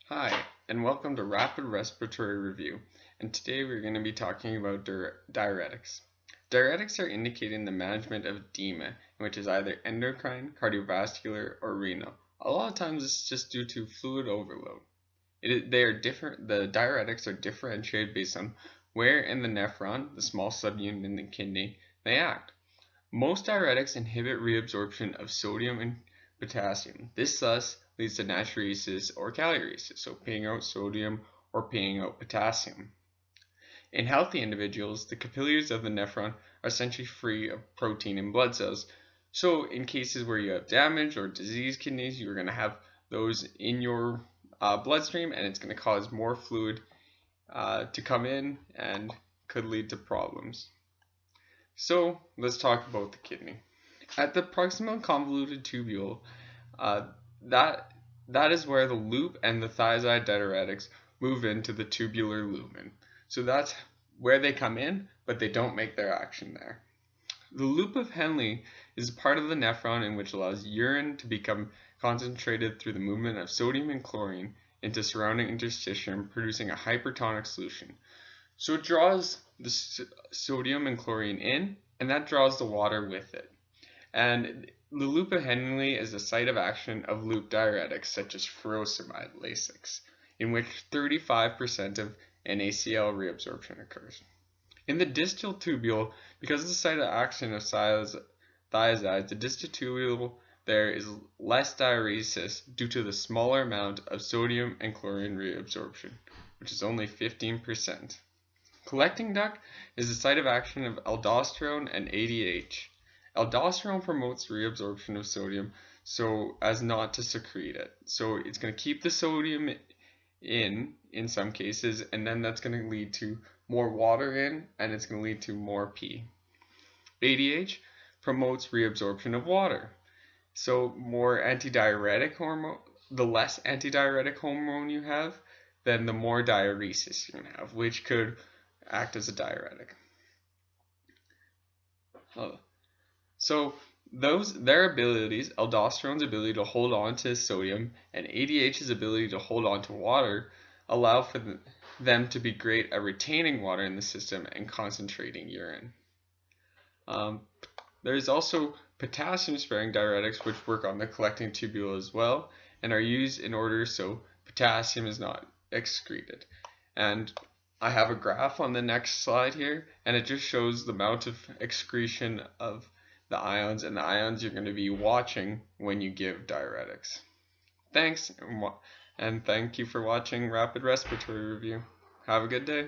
Hi, and welcome to Rapid Respiratory Review. And today we're going to be talking about diuretics. Diuretics are indicating the management of edema, which is either endocrine, cardiovascular, or renal. A lot of times it's just due to fluid overload. They are different. The diuretics are differentiated based on where in the nephron, the small subunit in the kidney, they act. Most diuretics inhibit reabsorption of sodium and potassium. This thus leads to natriuresis or kaliuresis, so peeing out sodium or peeing out potassium. In healthy individuals, the capillaries of the nephron are essentially free of protein and blood cells. So in cases where you have damaged or diseased kidneys, you're going to have those in your bloodstream, and it's going to cause more fluid to come in and could lead to problems. So let's talk about the kidney. At the proximal convoluted tubule, that is where the loop and the thiazide diuretics move into the tubular lumen. So that's where they come in, but they don't make their action there. The loop of Henle is a part of the nephron in which allows urine to become concentrated through the movement of sodium and chlorine into surrounding interstitium, producing a hypertonic solution. So it draws the sodium and chlorine in, and that draws the water with it. And the loop of Henle is the site of action of loop diuretics such as furosemide, Lasix, in which 35% of NaCl reabsorption occurs. In the distal tubule, because of the site of action of thiazides, the distal tubule there is less diuresis due to the smaller amount of sodium and chlorine reabsorption, which is only 15%. Collecting duct is the site of action of aldosterone and ADH. Aldosterone promotes reabsorption of sodium so as not to secrete it. So it's going to keep the sodium in some cases, and then that's going to lead to more water in, and it's going to lead to more pee. ADH promotes reabsorption of water. So more antidiuretic hormone, the less antidiuretic hormone you have, then the more diuresis you're going to have, which could act as a diuretic. So their abilities, aldosterone's ability to hold on to sodium and ADH's ability to hold on to water, allow for them to be great at retaining water in the system and concentrating urine. There's also potassium-sparing diuretics which work on the collecting tubule as well and are used in order so potassium is not excreted. And I have a graph on the next slide here, and it just shows the amount of excretion of the ions and the ions you're going to be watching when you give diuretics. Thanks, and thank you for watching Rapid Respiratory Review. Have a good day.